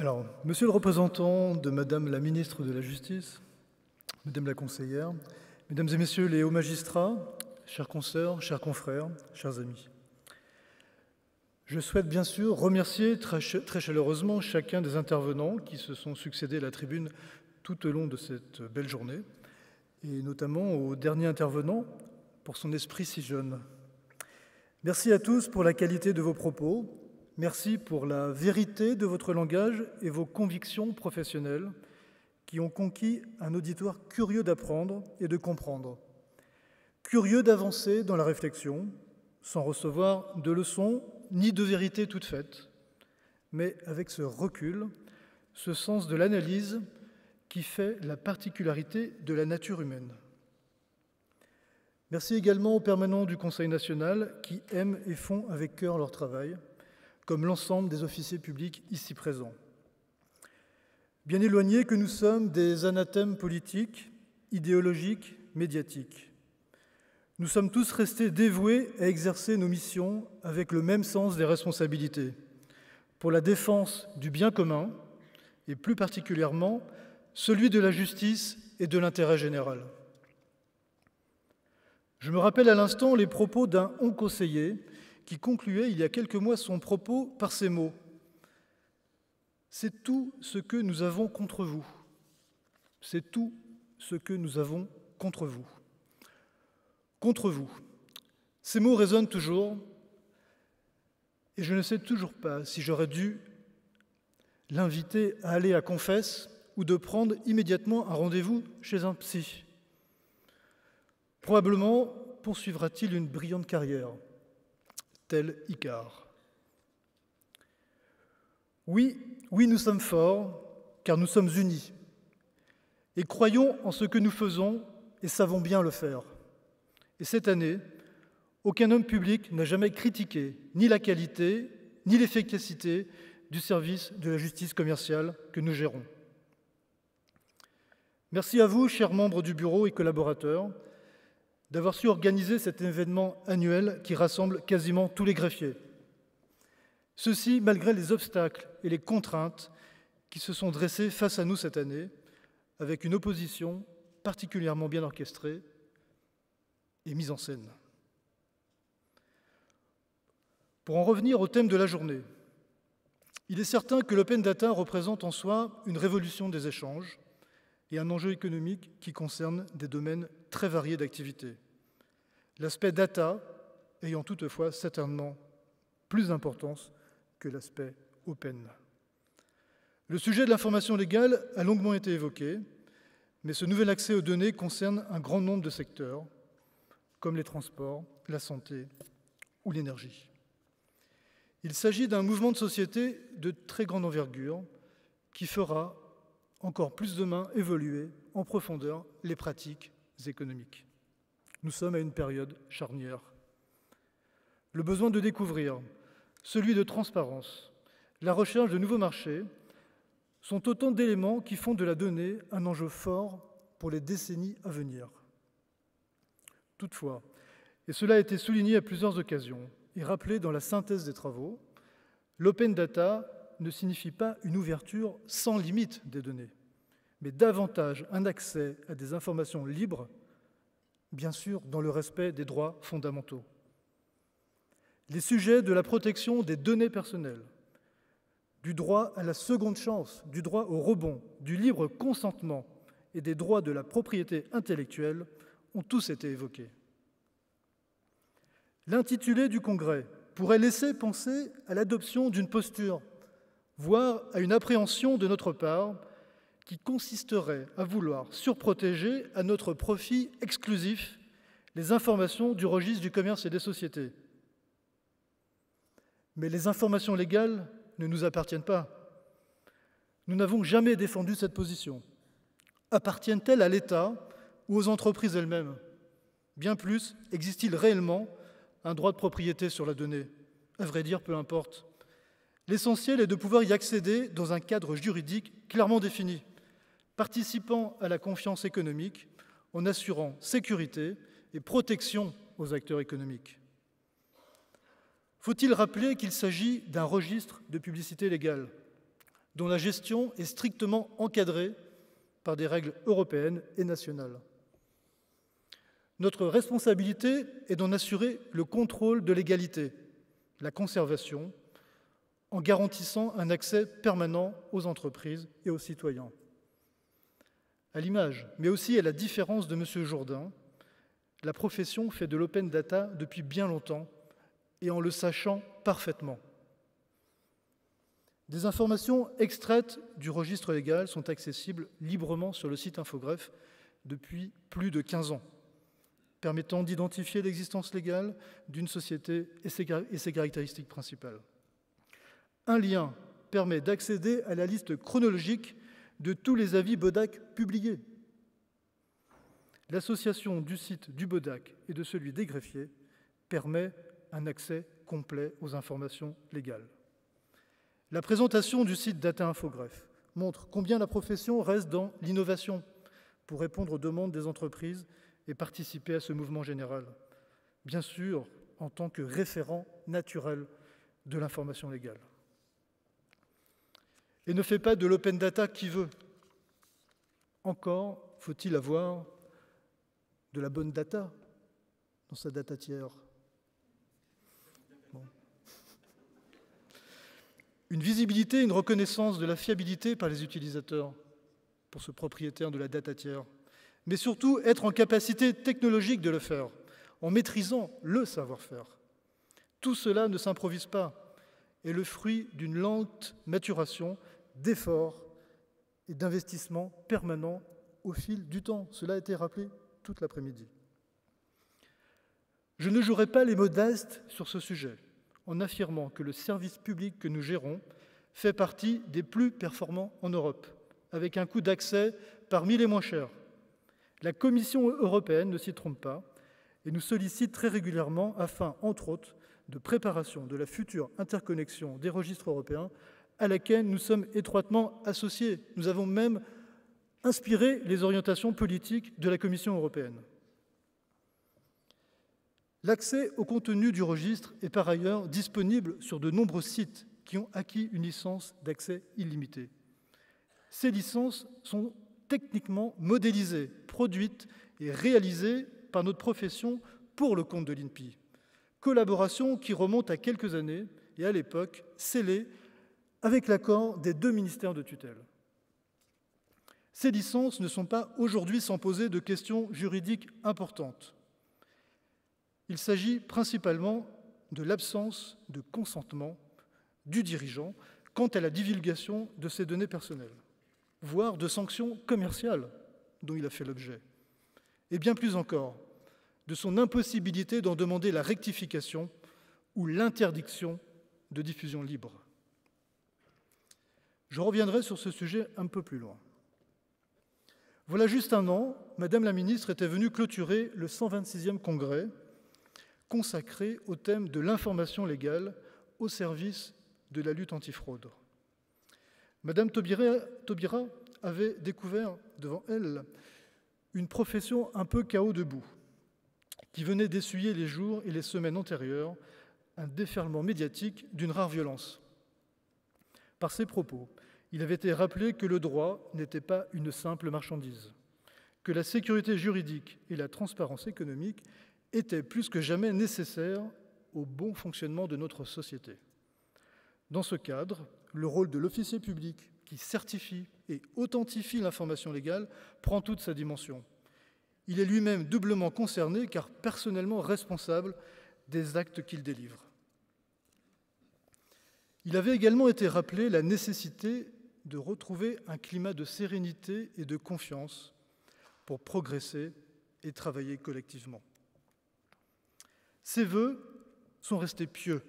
Alors, monsieur le représentant de Madame la ministre de la Justice, Madame la conseillère, Mesdames et Messieurs les hauts magistrats, chères consoeurs, chers confrères, chers amis, je souhaite bien sûr remercier très chaleureusement chacun des intervenants qui se sont succédés à la tribune tout au long de cette belle journée, et notamment au dernier intervenant pour son esprit si jeune. Merci à tous pour la qualité de vos propos, merci pour la vérité de votre langage et vos convictions professionnelles qui ont conquis un auditoire curieux d'apprendre et de comprendre, curieux d'avancer dans la réflexion, sans recevoir de leçons ni de vérités toutes faites, mais avec ce recul, ce sens de l'analyse qui fait la particularité de la nature humaine. Merci également aux permanents du Conseil national qui aiment et font avec cœur leur travail, comme l'ensemble des officiers publics ici présents. Bien éloignés que nous sommes des anathèmes politiques, idéologiques, médiatiques, nous sommes tous restés dévoués à exercer nos missions avec le même sens des responsabilités, pour la défense du bien commun et plus particulièrement celui de la justice et de l'intérêt général. Je me rappelle à l'instant les propos d'un haut conseiller qui concluait il y a quelques mois son propos par ces mots. « C'est tout ce que nous avons contre vous. C'est tout ce que nous avons contre vous. » Contre vous. Ces mots résonnent toujours et je ne sais toujours pas si j'aurais dû l'inviter à aller à Confesse ou de prendre immédiatement un rendez-vous chez un psy. Probablement poursuivra-t-il une brillante carrière, tel Icare. Oui, nous sommes forts, car nous sommes unis, et croyons en ce que nous faisons et savons bien le faire. Et cette année, aucun homme public n'a jamais critiqué ni la qualité, ni l'efficacité du service de la justice commerciale que nous gérons. Merci à vous, chers membres du bureau et collaborateurs, d'avoir su organiser cet événement annuel qui rassemble quasiment tous les greffiers. Ceci malgré les obstacles et les contraintes qui se sont dressés face à nous cette année, avec une opposition particulièrement bien orchestrée et mise en scène. Pour en revenir au thème de la journée, il est certain que l'open data représente en soi une révolution des échanges et un enjeu économique qui concerne des domaines très variés d'activité. L'aspect data ayant toutefois certainement plus d'importance que l'aspect open. Le sujet de l'information légale a longuement été évoqué, mais ce nouvel accès aux données concerne un grand nombre de secteurs, comme les transports, la santé ou l'énergie. Il s'agit d'un mouvement de société de très grande envergure qui fera encore plus demain évoluer en profondeur les pratiques économiques. Nous sommes à une période charnière. Le besoin de découvrir, celui de transparence, la recherche de nouveaux marchés sont autant d'éléments qui font de la donnée un enjeu fort pour les décennies à venir. Toutefois, et cela a été souligné à plusieurs occasions et rappelé dans la synthèse des travaux, l'open data ne signifie pas une ouverture sans limite des données, mais davantage un accès à des informations libres, bien sûr dans le respect des droits fondamentaux. Les sujets de la protection des données personnelles, du droit à la seconde chance, du droit au rebond, du libre consentement et des droits de la propriété intellectuelle ont tous été évoqués. L'intitulé du Congrès pourrait laisser penser à l'adoption d'une posture, voire à une appréhension de notre part, qui consisterait à vouloir surprotéger à notre profit exclusif les informations du registre du commerce et des sociétés. Mais les informations légales ne nous appartiennent pas. Nous n'avons jamais défendu cette position. Appartiennent-elles à l'État ou aux entreprises elles-mêmes? Bien plus, existe-t-il réellement un droit de propriété sur la donnée? À vrai dire, peu importe. L'essentiel est de pouvoir y accéder dans un cadre juridique clairement défini, participant à la confiance économique en assurant sécurité et protection aux acteurs économiques. Faut-il rappeler qu'il s'agit d'un registre de publicité légale? dont la gestion est strictement encadrée par des règles européennes et nationales. Notre responsabilité est d'en assurer le contrôle de légalité, la conservation, en garantissant un accès permanent aux entreprises et aux citoyens. À l'image, mais aussi à la différence de M. Jourdain, la profession fait de l'open data depuis bien longtemps et en le sachant parfaitement. Des informations extraites du registre légal sont accessibles librement sur le site Infogreffe depuis plus de 15 ans, permettant d'identifier l'existence légale d'une société et ses caractéristiques principales. Un lien permet d'accéder à la liste chronologique de tous les avis BODAC publiés. L'association du site du BODAC et de celui des greffiers permet un accès complet aux informations légales. La présentation du site Data Infogreffe montre combien la profession reste dans l'innovation pour répondre aux demandes des entreprises et participer à ce mouvement général, bien sûr en tant que référent naturel de l'information légale. Et ne fait pas de l'open data qui veut. Encore faut-il avoir de la bonne data dans sa data tiers. Bon. Une visibilité, une reconnaissance de la fiabilité par les utilisateurs pour ce propriétaire de la data tiers, mais surtout être en capacité technologique de le faire, en maîtrisant le savoir-faire. Tout cela ne s'improvise pas, est le fruit d'une lente maturation, d'efforts et d'investissements permanents au fil du temps. Cela a été rappelé toute l'après-midi. Je ne jouerai pas les modestes sur ce sujet, en affirmant que le service public que nous gérons fait partie des plus performants en Europe, avec un coût d'accès parmi les moins chers. La Commission européenne ne s'y trompe pas et nous sollicite très régulièrement afin, entre autres, de préparation de la future interconnexion des registres européens à laquelle nous sommes étroitement associés. Nous avons même inspiré les orientations politiques de la Commission européenne. L'accès au contenu du registre est par ailleurs disponible sur de nombreux sites qui ont acquis une licence d'accès illimité. Ces licences sont techniquement modélisées, produites et réalisées par notre profession pour le compte de l'INPI. Collaboration qui remonte à quelques années et à l'époque scellée avec l'accord des deux ministères de tutelle. Ces licences ne sont pas aujourd'hui sans poser de questions juridiques importantes. Il s'agit principalement de l'absence de consentement du dirigeant quant à la divulgation de ses données personnelles, voire de sanctions commerciales dont il a fait l'objet, et bien plus encore, de son impossibilité d'en demander la rectification ou l'interdiction de diffusion libre. Je reviendrai sur ce sujet un peu plus loin. Voilà juste un an, Madame la ministre était venue clôturer le 126e congrès consacré au thème de l'information légale au service de la lutte antifraude. Madame Taubira avait découvert devant elle une profession un peu KO debout, qui venait d'essuyer les jours et les semaines antérieures un déferlement médiatique d'une rare violence. Par ses propos, il avait été rappelé que le droit n'était pas une simple marchandise, que la sécurité juridique et la transparence économique étaient plus que jamais nécessaires au bon fonctionnement de notre société. Dans ce cadre, le rôle de l'officier public qui certifie et authentifie l'information légale prend toute sa dimension. Il est lui-même doublement concerné car personnellement responsable des actes qu'il délivre. Il avait également été rappelé la nécessité de retrouver un climat de sérénité et de confiance pour progresser et travailler collectivement. Ces vœux sont restés pieux.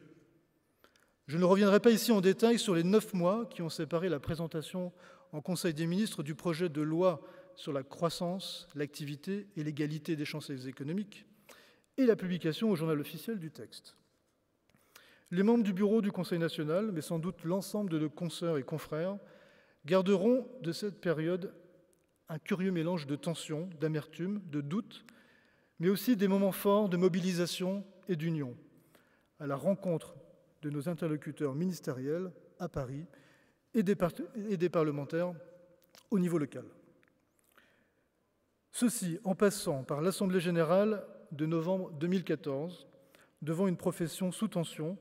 Je ne reviendrai pas ici en détail sur les 9 mois qui ont séparé la présentation en Conseil des ministres du projet de loi sur la croissance, l'activité et l'égalité des chances économiques et la publication au journal officiel du texte. Les membres du bureau du Conseil national, mais sans doute l'ensemble de nos consoeurs et confrères, garderont de cette période un curieux mélange de tension, d'amertume, de doute, mais aussi des moments forts de mobilisation et d'union, à la rencontre de nos interlocuteurs ministériels à Paris et des parlementaires au niveau local. Ceci en passant par l'Assemblée générale de novembre 2014, devant une profession sous tension,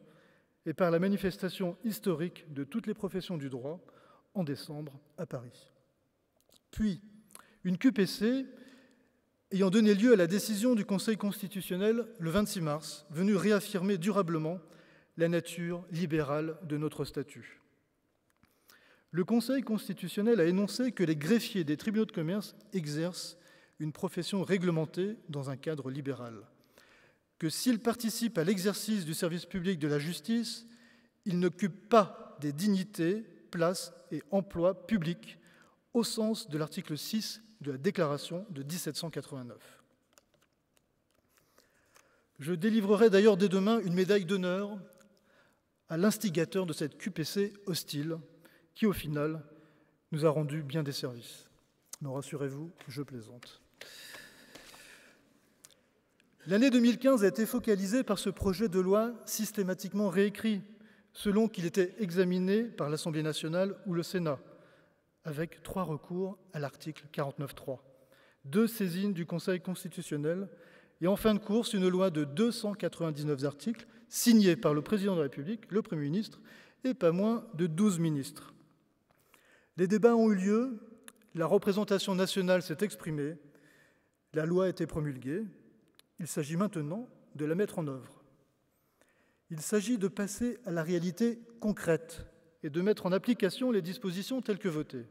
et par la manifestation historique de toutes les professions du droit en décembre à Paris. Puis, une QPC ayant donné lieu à la décision du Conseil constitutionnel le 26 mars, venue réaffirmer durablement la nature libérale de notre statut. Le Conseil constitutionnel a énoncé que les greffiers des tribunaux de commerce exercent une profession réglementée dans un cadre libéral, que s'ils participent à l'exercice du service public de la justice, ils n'occupent pas des dignités, places et emplois publics au sens de l'article 6 de la Déclaration de 1789. Je délivrerai d'ailleurs dès demain une médaille d'honneur à l'instigateur de cette QPC hostile, qui au final nous a rendu bien des services. Mais rassurez-vous, je plaisante. L'année 2015 a été focalisée par ce projet de loi systématiquement réécrit, selon qu'il était examiné par l'Assemblée nationale ou le Sénat, avec 3 recours à l'article 49.3, 2 saisines du Conseil constitutionnel et en fin de course, une loi de 299 articles signée par le Président de la République, le Premier ministre et pas moins de 12 ministres. Les débats ont eu lieu, la représentation nationale s'est exprimée, la loi a été promulguée, il s'agit maintenant de la mettre en œuvre. Il s'agit de passer à la réalité concrète et de mettre en application les dispositions telles que votées.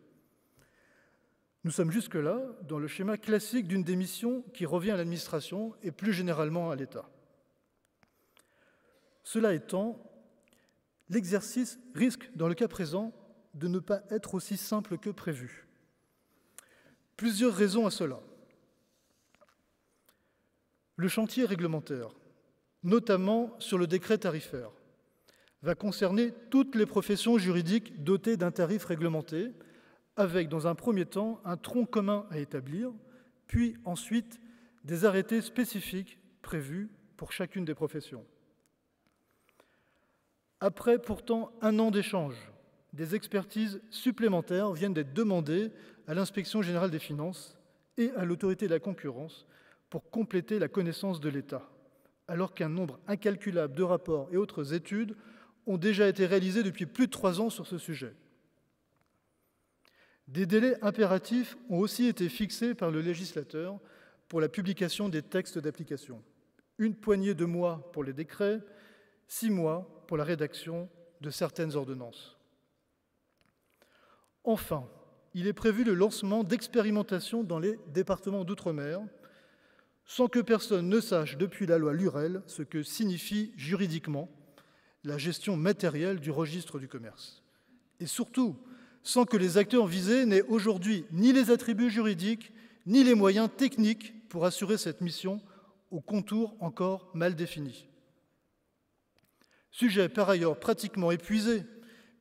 Nous sommes jusque-là dans le schéma classique d'une démission qui revient à l'administration et plus généralement à l'État. Cela étant, l'exercice risque, dans le cas présent, de ne pas être aussi simple que prévu. Plusieurs raisons à cela. Le chantier réglementaire, notamment sur le décret tarifaire, va concerner toutes les professions juridiques dotées d'un tarif réglementé, avec, dans un premier temps, un tronc commun à établir, puis ensuite des arrêtés spécifiques prévus pour chacune des professions. Après pourtant 1 an d'échanges, des expertises supplémentaires viennent d'être demandées à l'Inspection générale des finances et à l'Autorité de la concurrence pour compléter la connaissance de l'État, alors qu'un nombre incalculable de rapports et autres études ont déjà été réalisés depuis plus de 3 ans sur ce sujet. Des délais impératifs ont aussi été fixés par le législateur pour la publication des textes d'application. 1 poignée de mois pour les décrets, 6 mois pour la rédaction de certaines ordonnances. Enfin, il est prévu le lancement d'expérimentations dans les départements d'outre-mer, sans que personne ne sache depuis la loi Lurel ce que signifie juridiquement la gestion matérielle du registre du commerce. Et surtout, sans que les acteurs visés n'aient aujourd'hui ni les attributs juridiques, ni les moyens techniques pour assurer cette mission aux contours encore mal définis. Sujet par ailleurs pratiquement épuisé,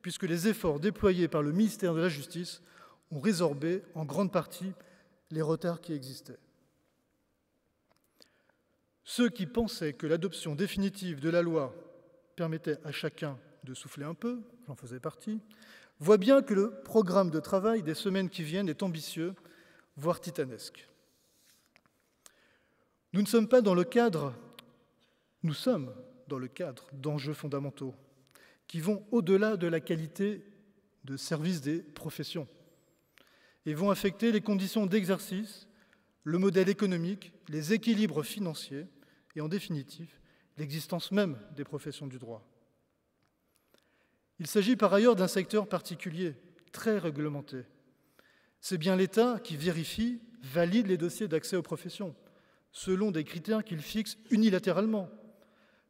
puisque les efforts déployés par le ministère de la Justice ont résorbé en grande partie les retards qui existaient. Ceux qui pensaient que l'adoption définitive de la loi permettait à chacun de souffler un peu, j'en faisais partie, voient bien que le programme de travail des semaines qui viennent est ambitieux, voire titanesque. Nous sommes dans le cadre d'enjeux fondamentaux qui vont au-delà de la qualité de service des professions et vont affecter les conditions d'exercice, le modèle économique, les équilibres financiers et, en définitive, l'existence même des professions du droit. Il s'agit par ailleurs d'un secteur particulier, très réglementé. C'est bien l'État qui vérifie, valide les dossiers d'accès aux professions, selon des critères qu'il fixe unilatéralement,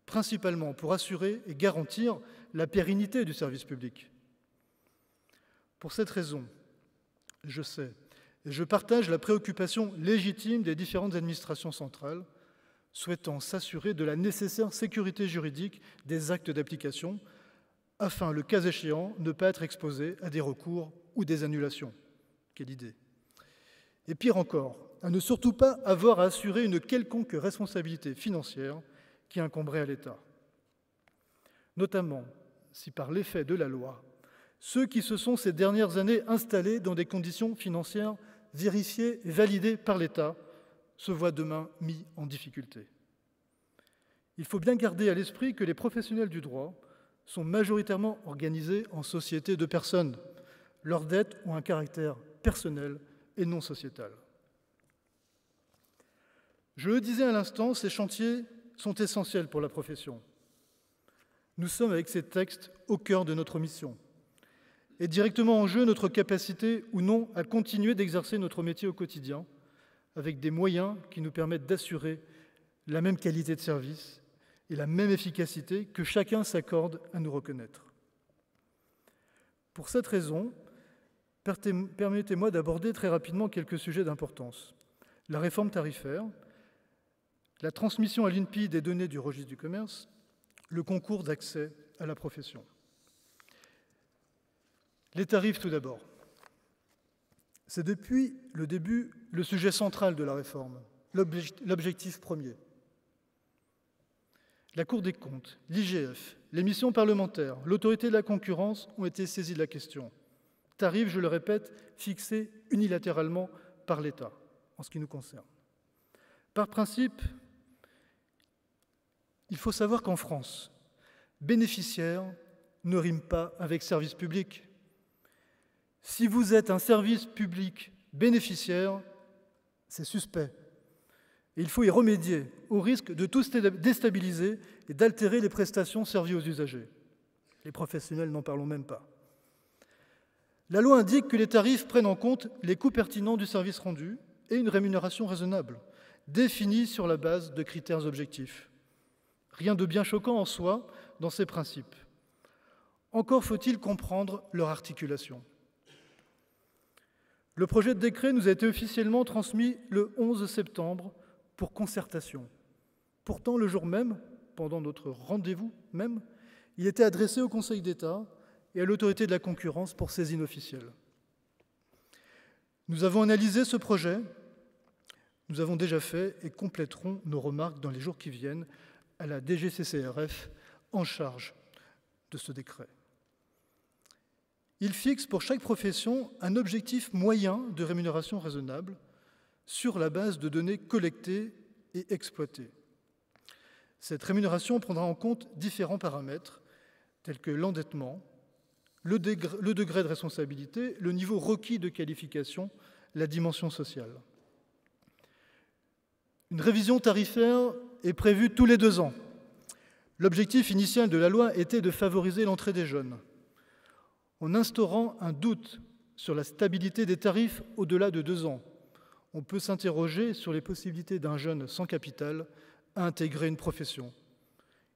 principalement pour assurer et garantir la pérennité du service public. Pour cette raison, je sais et je partage la préoccupation légitime des différentes administrations centrales, souhaitant s'assurer de la nécessaire sécurité juridique des actes d'application, afin, le cas échéant, ne pas être exposé à des recours ou des annulations. Quelle idée! Et pire encore, à ne surtout pas avoir à assurer une quelconque responsabilité financière qui incomberait à l'État. Notamment si par l'effet de la loi, ceux qui se sont ces dernières années installés dans des conditions financières vérifiées et validées par l'État se voient demain mis en difficulté. Il faut bien garder à l'esprit que les professionnels du droit sont majoritairement organisés en sociétés de personnes. Leurs dettes ont un caractère personnel et non sociétal. Je le disais à l'instant, ces chantiers sont essentiels pour la profession. Nous sommes avec ces textes au cœur de notre mission et directement en jeu notre capacité ou non à continuer d'exercer notre métier au quotidien avec des moyens qui nous permettent d'assurer la même qualité de service et la même efficacité que chacun s'accorde à nous reconnaître. Pour cette raison, permettez-moi d'aborder très rapidement quelques sujets d'importance. La réforme tarifaire, la transmission à l'INPI des données du registre du commerce, le concours d'accès à la profession. Les tarifs tout d'abord. C'est depuis le début le sujet central de la réforme, l'objectif premier. La Cour des comptes, l'IGF, les missions parlementaires, l'autorité de la concurrence ont été saisies de la question. Tarifs, je le répète, fixés unilatéralement par l'État, en ce qui nous concerne. Par principe, il faut savoir qu'en France, bénéficiaire ne rime pas avec service public. Si vous êtes un service public bénéficiaire, c'est suspect. Et il faut y remédier, au risque de tout déstabiliser et d'altérer les prestations servies aux usagers. Les professionnels, n'en parlons même pas. La loi indique que les tarifs prennent en compte les coûts pertinents du service rendu et une rémunération raisonnable, définie sur la base de critères objectifs. Rien de bien choquant en soi dans ces principes. Encore faut-il comprendre leur articulation. Le projet de décret nous a été officiellement transmis le 11 septembre pour concertation. Pourtant, le jour même, pendant notre rendez-vous même, il était adressé au Conseil d'État et à l'autorité de la concurrence pour saisine officielle. Nous avons analysé ce projet, nous avons déjà fait et compléterons nos remarques dans les jours qui viennent à la DGCCRF en charge de ce décret. Il fixe pour chaque profession un objectif moyen de rémunération raisonnable sur la base de données collectées et exploitées. Cette rémunération prendra en compte différents paramètres tels que l'endettement, le degré de responsabilité, le niveau requis de qualification, la dimension sociale. Une révision tarifaire est prévue tous les 2 ans. L'objectif initial de la loi était de favoriser l'entrée des jeunes, en instaurant un doute sur la stabilité des tarifs au-delà de 2 ans. On peut s'interroger sur les possibilités d'un jeune sans capital à intégrer une profession.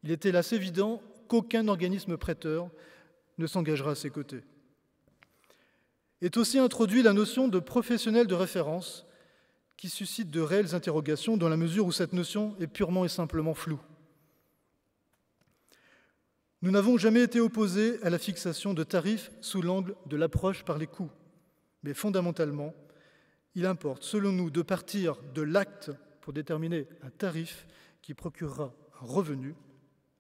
Il est hélas évident qu'aucun organisme prêteur ne s'engagera à ses côtés. Est aussi introduite la notion de professionnel de référence qui suscite de réelles interrogations dans la mesure où cette notion est purement et simplement floue. Nous n'avons jamais été opposés à la fixation de tarifs sous l'angle de l'approche par les coûts, mais fondamentalement, il importe, selon nous, de partir de l'acte pour déterminer un tarif qui procurera un revenu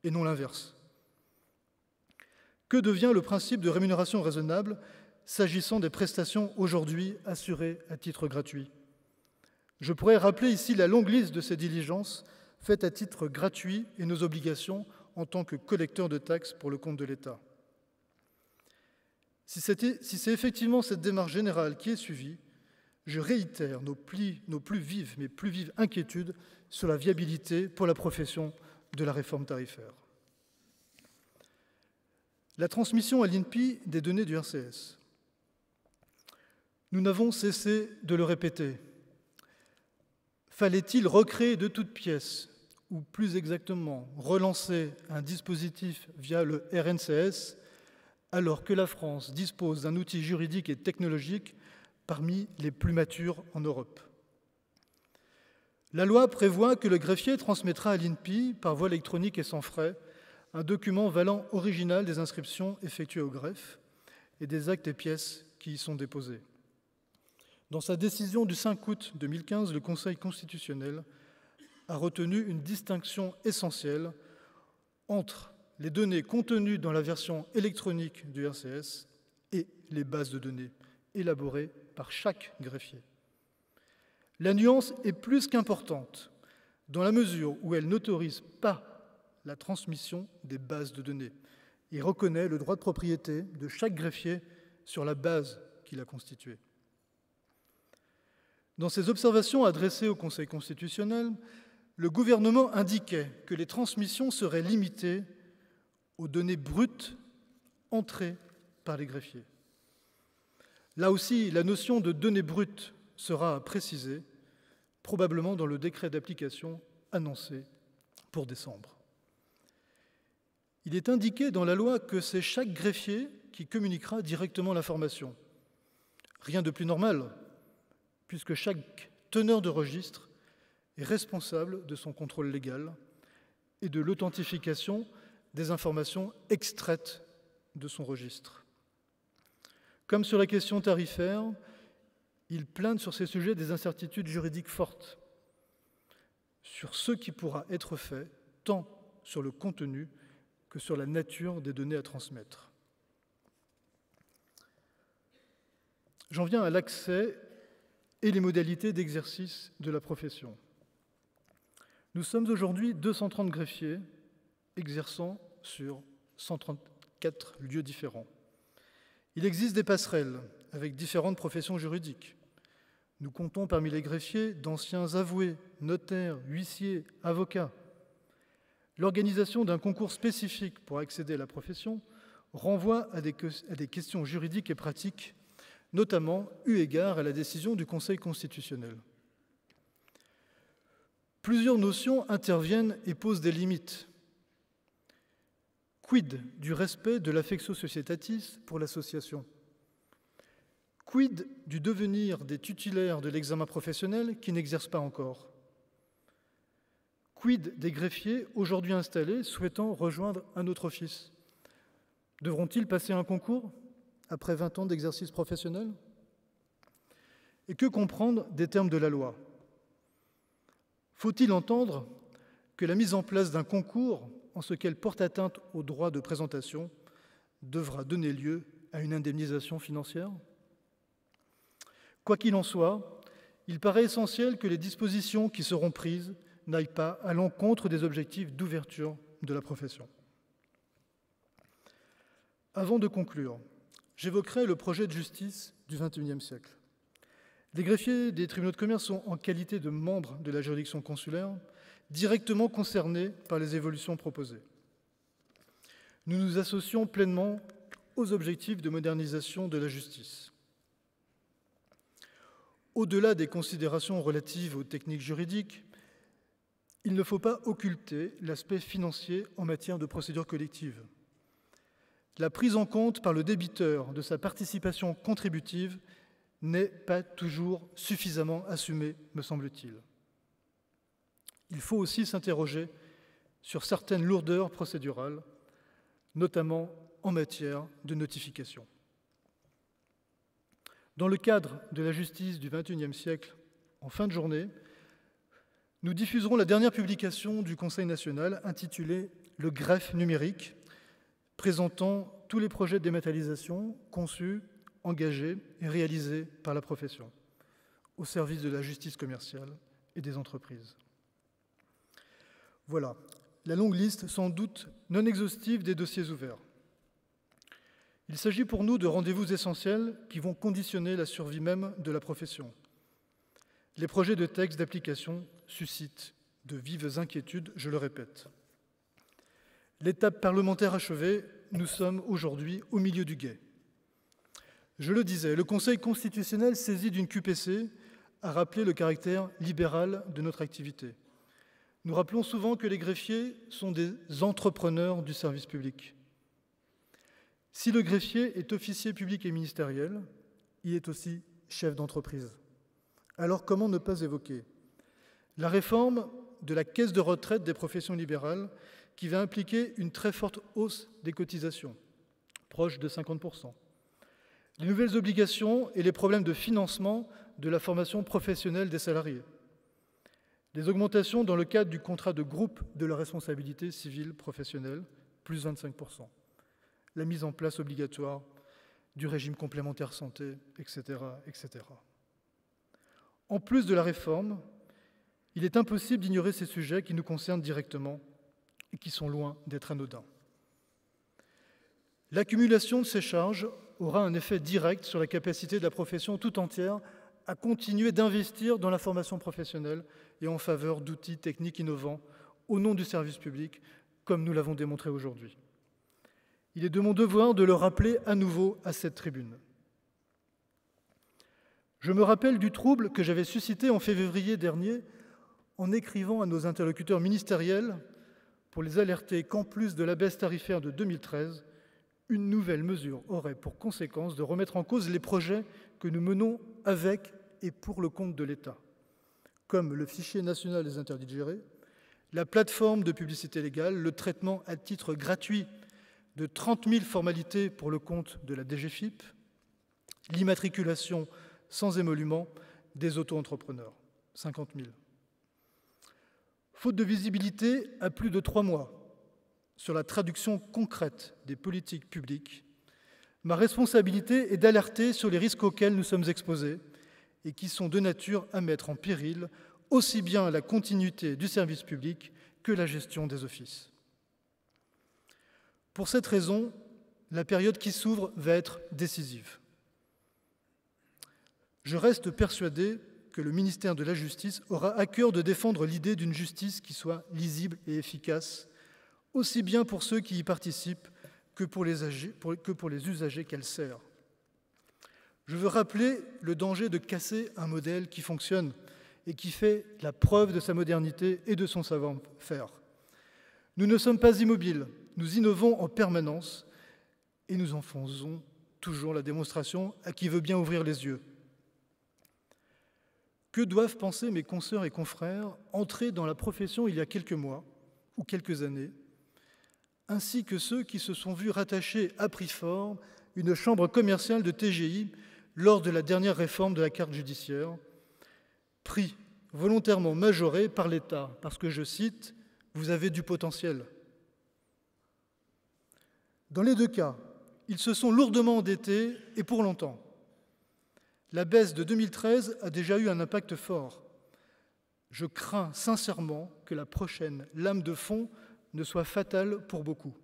et non l'inverse. Que devient le principe de rémunération raisonnable s'agissant des prestations aujourd'hui assurées à titre gratuit? Je pourrais rappeler ici la longue liste de ces diligences faites à titre gratuit et nos obligations en tant que collecteurs de taxes pour le compte de l'État. Si c'est effectivement cette démarche générale qui est suivie, je réitère nos plus vives inquiétudes sur la viabilité pour la profession de la réforme tarifaire. La transmission à l'INPI des données du RCS. Nous n'avons cessé de le répéter. Fallait-il recréer de toutes pièces, ou plus exactement relancer un dispositif via le RNCS, alors que la France dispose d'un outil juridique et technologique parmi les plus matures en Europe? La loi prévoit que le greffier transmettra à l'INPI, par voie électronique et sans frais, un document valant original des inscriptions effectuées au greffe et des actes et pièces qui y sont déposés. Dans sa décision du 5 août 2015, le Conseil constitutionnel a retenu une distinction essentielle entre les données contenues dans la version électronique du RCS et les bases de données élaborées par chaque greffier. La nuance est plus qu'importante dans la mesure où elle n'autorise pas la transmission des bases de données et reconnaît le droit de propriété de chaque greffier sur la base qu'il a constituée. Dans ses observations adressées au Conseil constitutionnel, le gouvernement indiquait que les transmissions seraient limitées aux données brutes entrées par les greffiers. Là aussi, la notion de données brutes sera précisée, probablement dans le décret d'application annoncé pour décembre. Il est indiqué dans la loi que c'est chaque greffier qui communiquera directement l'information. Rien de plus normal, puisque chaque teneur de registre est responsable de son contrôle légal et de l'authentification des informations extraites de son registre. Comme sur la question tarifaire, il plane sur ces sujets des incertitudes juridiques fortes sur ce qui pourra être fait, tant sur le contenu que sur la nature des données à transmettre. J'en viens à l'accès et les modalités d'exercice de la profession. Nous sommes aujourd'hui 230 greffiers exerçant sur 134 lieux différents. Il existe des passerelles avec différentes professions juridiques. Nous comptons parmi les greffiers d'anciens avoués, notaires, huissiers, avocats. L'organisation d'un concours spécifique pour accéder à la profession renvoie à des questions juridiques et pratiques, notamment eu égard à la décision du Conseil constitutionnel. Plusieurs notions interviennent et posent des limites. Quid du respect de l'affectio societatis pour l'association? Quid du devenir des titulaires de l'examen professionnel qui n'exercent pas encore? Quid des greffiers aujourd'hui installés souhaitant rejoindre un autre office? Devront-ils passer un concours après 20 ans d'exercice professionnel? Et que comprendre des termes de la loi? Faut-il entendre que la mise en place d'un concours, en ce qu'elle porte atteinte au droit de présentation, devra donner lieu à une indemnisation financière? Quoi qu'il en soit, il paraît essentiel que les dispositions qui seront prises n'aillent pas à l'encontre des objectifs d'ouverture de la profession. Avant de conclure, j'évoquerai le projet de justice du XXIe siècle. Les greffiers des tribunaux de commerce sont, en qualité de membres de la juridiction consulaire, directement concernés par les évolutions proposées. Nous nous associons pleinement aux objectifs de modernisation de la justice. Au-delà des considérations relatives aux techniques juridiques, il ne faut pas occulter l'aspect financier en matière de procédure collective. La prise en compte par le débiteur de sa participation contributive n'est pas toujours suffisamment assumée, me semble-t-il. Il faut aussi s'interroger sur certaines lourdeurs procédurales, notamment en matière de notification. Dans le cadre de la justice du XXIe siècle, en fin de journée, nous diffuserons la dernière publication du Conseil national intitulée « Le greffe numérique », présentant tous les projets de dématérialisation conçus, engagés et réalisés par la profession, au service de la justice commerciale et des entreprises. Voilà, la longue liste sans doute non exhaustive des dossiers ouverts. Il s'agit pour nous de rendez-vous essentiels qui vont conditionner la survie même de la profession. Les projets de textes d'application suscitent de vives inquiétudes, je le répète. L'étape parlementaire achevée, nous sommes aujourd'hui au milieu du gué. Je le disais, le Conseil constitutionnel, saisi d'une QPC, a rappelé le caractère libéral de notre activité. Nous rappelons souvent que les greffiers sont des entrepreneurs du service public. Si le greffier est officier public et ministériel, il est aussi chef d'entreprise. Alors comment ne pas évoquer la réforme de la caisse de retraite des professions libérales qui va impliquer une très forte hausse des cotisations, proche de 50%. Les nouvelles obligations et les problèmes de financement de la formation professionnelle des salariés. Les augmentations dans le cadre du contrat de groupe de la responsabilité civile professionnelle, plus 25%. La mise en place obligatoire du régime complémentaire santé, etc., etc. En plus de la réforme, il est impossible d'ignorer ces sujets qui nous concernent directement et qui sont loin d'être anodins. L'accumulation de ces charges aura un effet direct sur la capacité de la profession tout entière à continuer d'investir dans la formation professionnelle et en faveur d'outils techniques innovants au nom du service public, comme nous l'avons démontré aujourd'hui. Il est de mon devoir de le rappeler à nouveau à cette tribune. Je me rappelle du trouble que j'avais suscité en février dernier en écrivant à nos interlocuteurs ministériels pour les alerter qu'en plus de la baisse tarifaire de 2013, une nouvelle mesure aurait pour conséquence de remettre en cause les projets que nous menons avec et pour le compte de l'État, comme le fichier national des interdits de gérer, la plateforme de publicité légale, le traitement à titre gratuit de 30 000 formalités pour le compte de la DGFiP, l'immatriculation sans émolument des auto-entrepreneurs, 50 000. Faute de visibilité à plus de 3 mois sur la traduction concrète des politiques publiques, ma responsabilité est d'alerter sur les risques auxquels nous sommes exposés et qui sont de nature à mettre en péril aussi bien la continuité du service public que la gestion des offices. Pour cette raison, la période qui s'ouvre va être décisive. Je reste persuadé que le ministère de la Justice aura à cœur de défendre l'idée d'une justice qui soit lisible et efficace, aussi bien pour ceux qui y participent que pour les usagers qu'elle sert. Je veux rappeler le danger de casser un modèle qui fonctionne et qui fait la preuve de sa modernité et de son savoir-faire. Nous ne sommes pas immobiles, nous innovons en permanence et nous en faisons toujours la démonstration à qui veut bien ouvrir les yeux. Que doivent penser mes consoeurs et confrères entrés dans la profession il y a quelques mois ou quelques années, ainsi que ceux qui se sont vus rattacher à prix fort une chambre commerciale de TGI lors de la dernière réforme de la carte judiciaire, prix volontairement majoré par l'État, parce que, je cite, « vous avez du potentiel ». Dans les deux cas, ils se sont lourdement endettés et pour longtemps. La baisse de 2013 a déjà eu un impact fort. Je crains sincèrement que la prochaine lame de fond ne soit fatale pour beaucoup.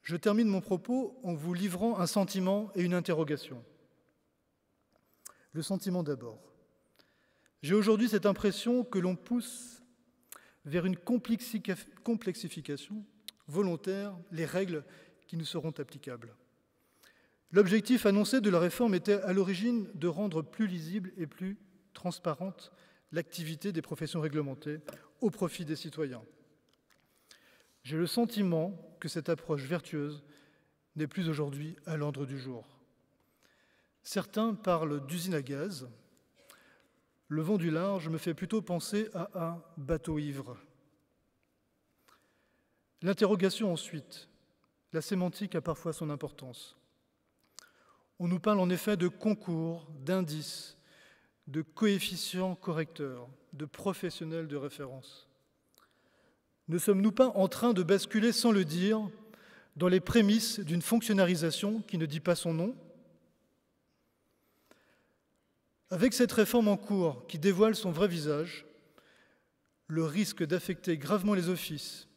Je termine mon propos en vous livrant un sentiment et une interrogation. Le sentiment d'abord. J'ai aujourd'hui cette impression que l'on pousse vers une complexification volontaire les règles qui nous seront applicables. L'objectif annoncé de la réforme était à l'origine de rendre plus lisible et plus transparente l'activité des professions réglementées au profit des citoyens. J'ai le sentiment que cette approche vertueuse n'est plus aujourd'hui à l'ordre du jour. Certains parlent d'usine à gaz. Le vent du large me fait plutôt penser à un bateau ivre. L'interrogation ensuite. La sémantique a parfois son importance. On nous parle en effet de concours, d'indices, de coefficients correcteurs, de professionnels de référence. Ne sommes-nous pas en train de basculer sans le dire dans les prémices d'une fonctionnalisation qui ne dit pas son nom ? Avec cette réforme en cours qui dévoile son vrai visage, le risque d'affecter gravement les offices,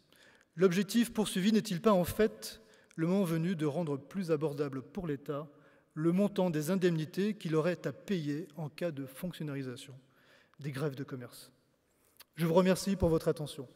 l'objectif poursuivi n'est-il pas en fait le moment venu de rendre plus abordable pour l'État le montant des indemnités qu'il aurait à payer en cas de fonctionnalisation des grèves de commerce? Je vous remercie pour votre attention.